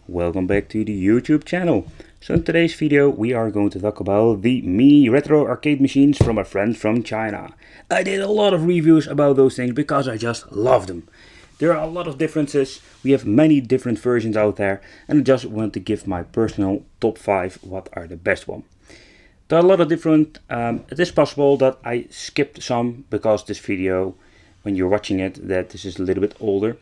welcome back to the YouTube channel. So in today's video we are going to talk about the mini retro arcade machines from a friend from China. I did a lot of reviews about those things because I just love them. There are a lot of differences, we have many different versions out there, and I just want to give my personal top 5 what are the best one. There are a lot of different, it is possible that I skipped some because this video, when you're watching it, that this is a little bit older.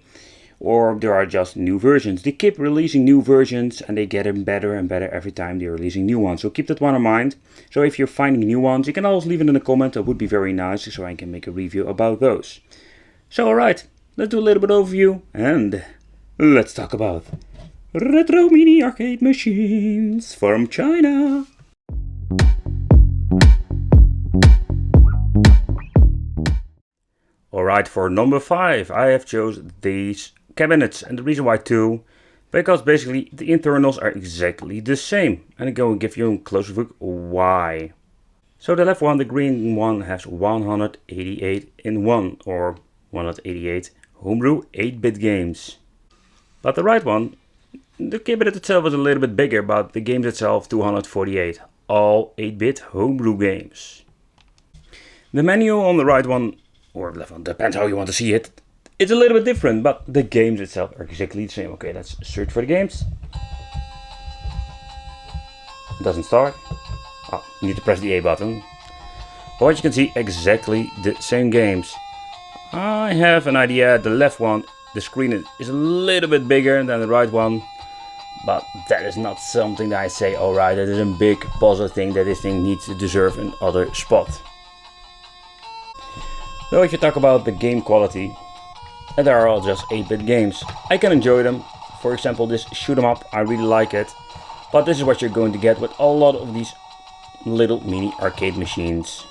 Or there are just new versions. They keep releasing new versions and they get better and better every time they're releasing new ones. So keep that one in mind. So if you're finding new ones, you can always leave it in the comment. That would be very nice so I can make a review about those. So alright, let's do a little bit overview and let's talk about retro mini arcade machines from China. Alright, for number 5 I have chosen these cabinets, and the reason why too, because basically the internals are exactly the same, and I'm going to give you a closer look why. So the left one, the green one, has 188 in 1 or 188 homebrew 8-bit games. But the right one, the cabinet itself is a little bit bigger, but the games itself 248, all 8-bit homebrew games. The menu on the right one, or left one, depends how you want to see it. It's a little bit different, but the games itself are exactly the same. Okay, let's search for the games. It doesn't start. Oh, you need to press the A button. But you can see exactly the same games. I have an idea, the left one, the screen is a little bit bigger than the right one. But that is not something that I say, alright, that is a big positive thing that this thing needs to deserve another spot. So if you talk about the game quality, and they are all just 8-bit games. I can enjoy them. For example, this shoot 'em up, I really like it. But this is what you're going to get with a lot of these little mini arcade machines.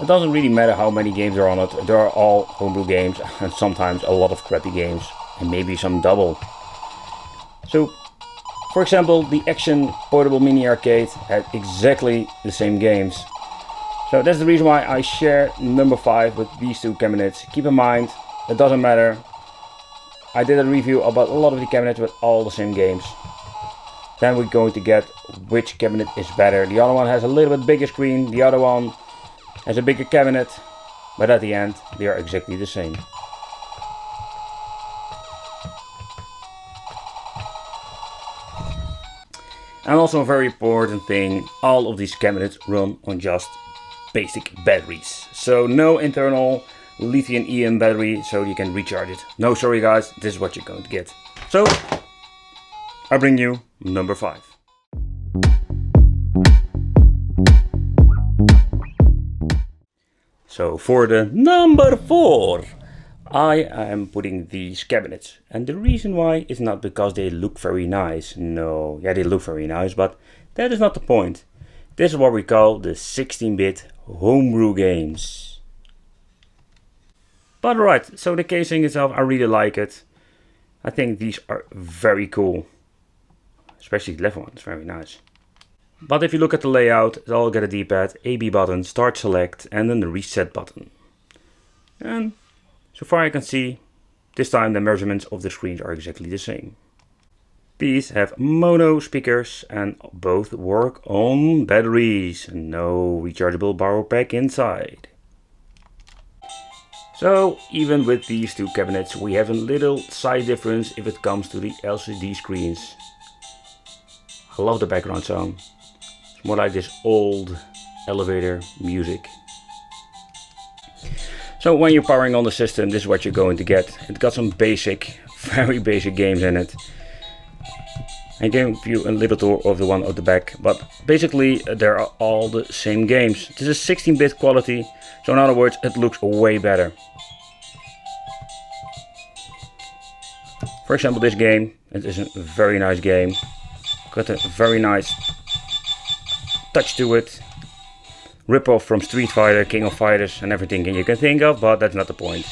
It doesn't really matter how many games are on it. They are all homebrew games and sometimes a lot of crappy games and maybe some double. So, for example, the Action Portable Mini Arcade had exactly the same games. So that's the reason why I share number 5 with these two cabinets. Keep in mind, it doesn't matter. I did a review about a lot of the cabinets with all the same games. Then we're going to get which cabinet is better. The other one has a little bit bigger screen, the other one has a bigger cabinet, but at the end they are exactly the same. And also a very important thing, all of these cabinets run on just basic batteries. So no internal lithium-ion battery so you can recharge it. No, sorry guys, this is what you're going to get. So I bring you number 5. So for the number 4 I am putting these cabinets, and the reason why is not because they look very nice. No, yeah, they look very nice, but that is not the point. This is what we call the 16-bit homebrew games. But alright, so the casing itself, I really like it. I think these are very cool. Especially the left one, it's very nice. But if you look at the layout, it's all got a D-pad, A-B button, start select, and then the reset button. And so far I can see, this time the measurements of the screens are exactly the same. These have mono speakers and both work on batteries. No rechargeable power pack inside. So even with these two cabinets we have a little size difference if it comes to the LCD screens. I love the background sound. It's more like this old elevator music. So when you're powering on the system, this is what you're going to get. It got some basic, very basic games in it. I gave you a little tour of the one at the back, but basically they are all the same games. This is 16-bit quality, so in other words it looks way better. For example, this game, it is a very nice game. Got a very nice touch to it. Rip off from Street Fighter, King of Fighters and everything you can think of, but that's not the point.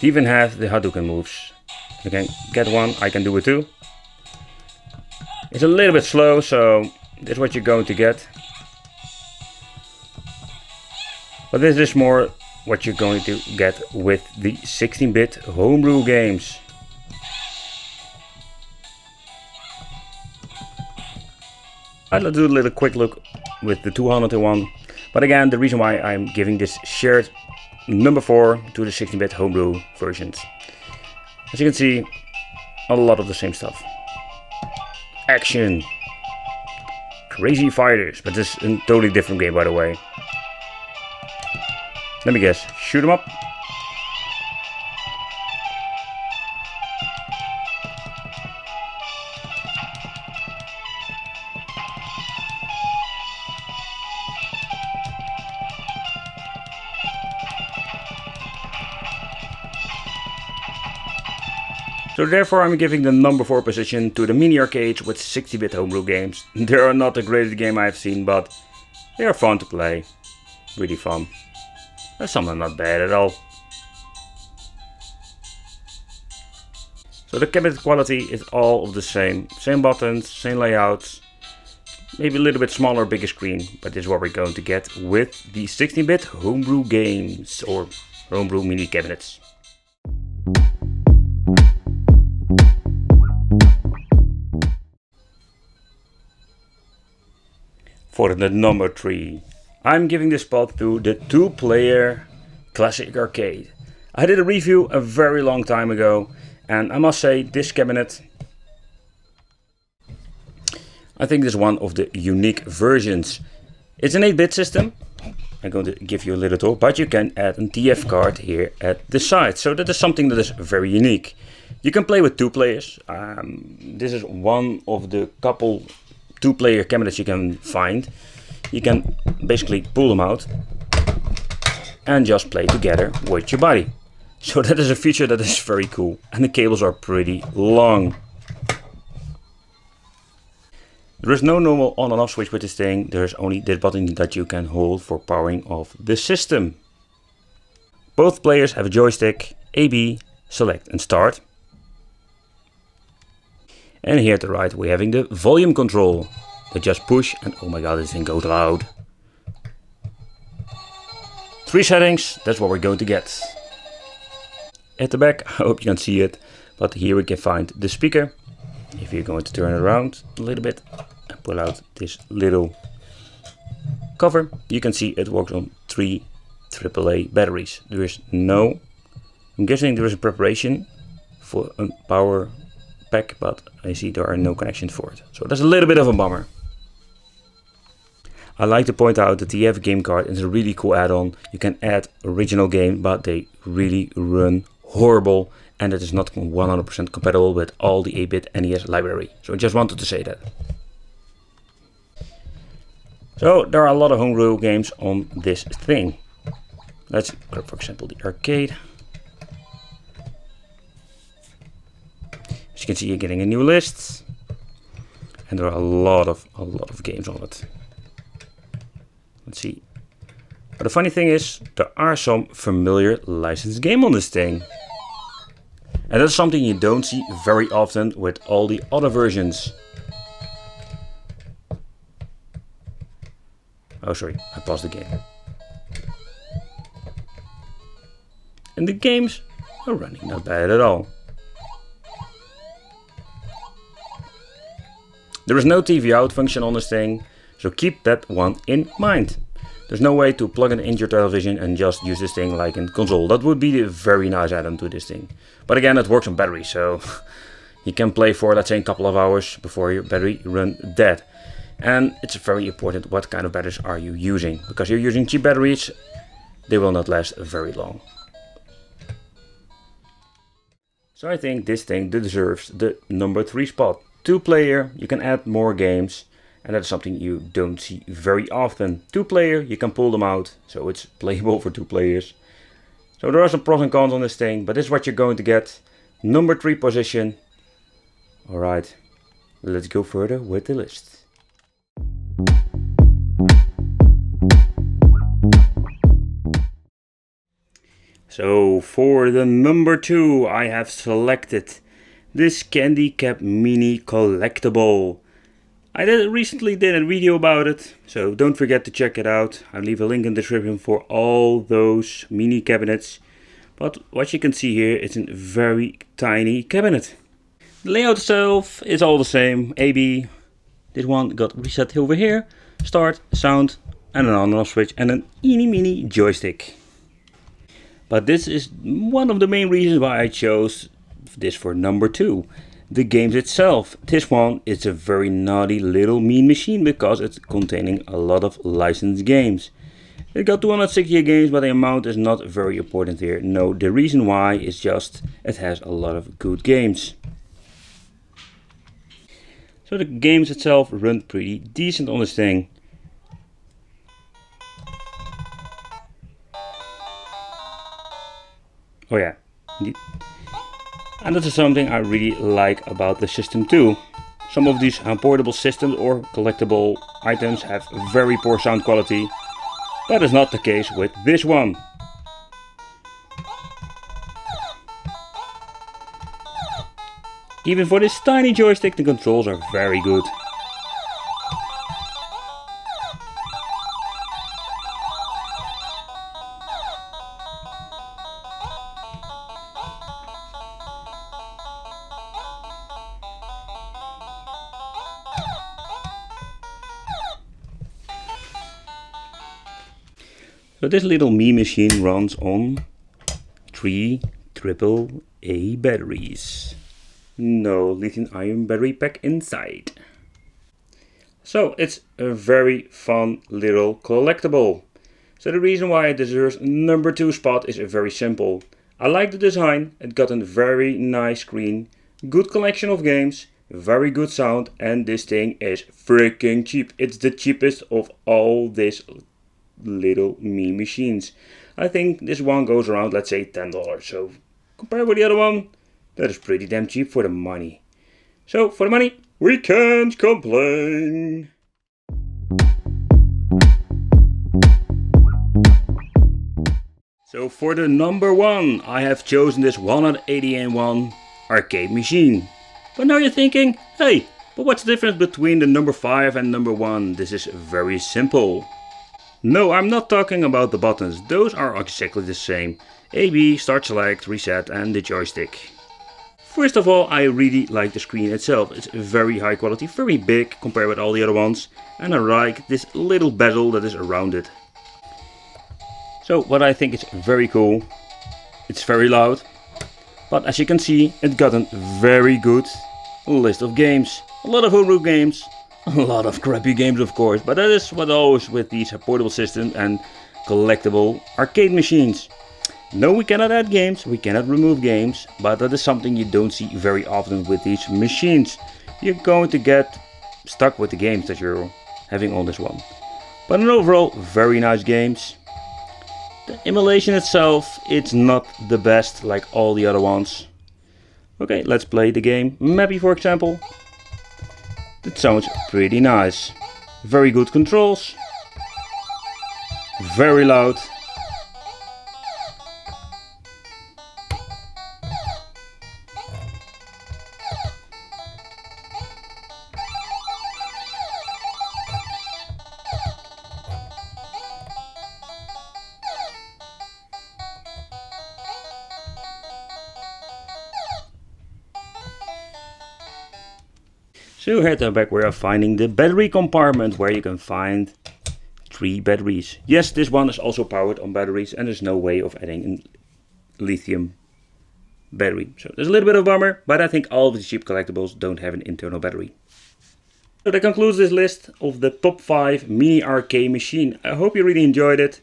They even have the Hadouken moves. You can get one, I can do it too. It's a little bit slow, so this is what you're going to get. But this is more what you're going to get with the 16-bit homebrew games. I'll do a little quick look with the 201. But again, the reason why I'm giving this shared number 4 to the 16-bit homebrew versions. As you can see, a lot of the same stuff. Action. Crazy fighters, but this is a totally different game by the way. Let me guess, shoot 'em up. So therefore I'm giving the number 4 position to the mini arcades with 60-bit homebrew games. They are not the greatest game I've seen, but they are fun to play. Really fun. Some are not bad at all. So the cabinet quality is all of the same. Same buttons, same layouts. Maybe a little bit smaller, bigger screen, but this is what we're going to get with the 16-bit homebrew games or homebrew mini cabinets. For the number 3, I'm giving this spot to the 2-player classic arcade. I did a review a very long time ago, and I must say this cabinet, I think this is one of the unique versions. It's an 8-bit system. I'm going to give you a little tour, but you can add a TF card here at the side. So that is something that is very unique. You can play with 2 players. This is one of the couple 2-player cabinets you can find. You can basically pull them out and just play together with your buddy. So that is a feature that is very cool, and the cables are pretty long. There is no normal on and off switch with this thing. There's only this button that you can hold for powering off the system. Both players have a joystick, AB, select and start. And here to the right we're having the volume control. They just push and oh my god, this thing goes loud. 3 settings, that's what we're going to get. At the back, I hope you can see it, but here we can find the speaker. If you're going to turn it around a little bit and pull out this little cover, you can see it works on 3 AAA batteries. There is no, I'm guessing there is a preparation for a power pack, but I see there are no connections for it. So that's a little bit of a bummer. I like to point out that the TF game card is a really cool add-on. You can add original game, but they really run horrible, and it is not 100% compatible with all the 8-bit NES library. So I just wanted to say that. So there are a lot of homebrew games on this thing. Let's go, for example, the arcade. As you can see, you're getting a new list, and there are a lot of games on it. Let's see. But the funny thing is, there are some familiar licensed games on this thing. And that's something you don't see very often with all the other versions. Oh, sorry, I paused the game. And the games are running not bad at all. There is no TV out function on this thing, so keep that one in mind. There's no way to plug it into your television and just use this thing like in console. That would be a very nice add-on to this thing. But again, it works on battery, so you can play for, let's say, a couple of hours before your battery runs dead. And it's very important what kind of batteries are you using. Because you're using cheap batteries, they will not last very long. So I think this thing deserves the number 3 spot. 2-player, you can add more games, and that's something you don't see very often. 2-player, you can pull them out, so it's playable for 2 players. So there are some pros and cons on this thing, but this is what you're going to get. Number 3 position. Alright, let's go further with the list. So for the number 2, I have selected this Candy Cap Mini Collectible. I recently did a video about it, so don't forget to check it out. I'll leave a link in the description for all those mini cabinets. But what you can see here is a very tiny cabinet. The layout itself is all the same. AB, This one got reset over here. Start, sound, and an on and off switch, and an eeny meeny joystick. But this is one of the main reasons why I chose this for number 2. The games itself. This one is a very naughty little mean machine because it's containing a lot of licensed games. It got 268 games, but the amount is not very important here. No, the reason why is just it has a lot of good games. So the games itself run pretty decent on this thing. Oh yeah, indeed. And this is something I really like about the system too. Some of these portable systems or collectible items have very poor sound quality. That is not the case with this one. Even for this tiny joystick, the controls are very good. So this little me machine runs on 3 AAA batteries. No lithium-ion battery pack inside. So it's a very fun little collectible. So the reason why it deserves number 2 spot is very simple. I like the design, it got a very nice screen, good collection of games, very good sound, and this thing is freaking cheap. It's the cheapest of all these little me machines. I think this one goes around, let's say, $10. So compared with the other one, that is pretty damn cheap for the money. So for the money, we can't complain. So for the number 1, I have chosen this 180-in-1 arcade machine. But now you're thinking, hey, but what's the difference between the number 5 and number 1? This is very simple. No, I'm not talking about the buttons, those are exactly the same. A, B, start, select, reset, and the joystick. First of all, I really like the screen itself. It's very high quality, very big compared with all the other ones. And I like this little bezel that is around it. So what I think is very cool, it's very loud. But as you can see, it got a very good list of games. A lot of homebrew games. A lot of crappy games, of course, but that is what always with these portable systems and collectible arcade machines. No, we cannot add games, we cannot remove games, but that is something you don't see very often with these machines. You're going to get stuck with the games that you're having on this one. But in overall, very nice games. The emulation itself, it's not the best like all the other ones. Okay, let's play the game Mappy, for example. It sounds pretty nice. Very good controls. Very loud. So here at the back we are finding the battery compartment where you can find 3 batteries. Yes, this one is also powered on batteries and there's no way of adding a lithium battery. So there's a little bit of a bummer, but I think all of the cheap collectibles don't have an internal battery. So that concludes this list of the top 5 mini arcade machine. I hope you really enjoyed it.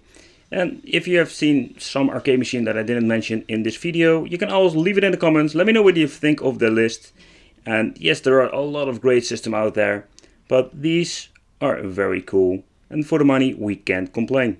And if you have seen some arcade machine that I didn't mention in this video, you can always leave it in the comments. Let me know what you think of the list. And yes, there are a lot of great systems out there, but these are very cool. And for the money, we can't complain.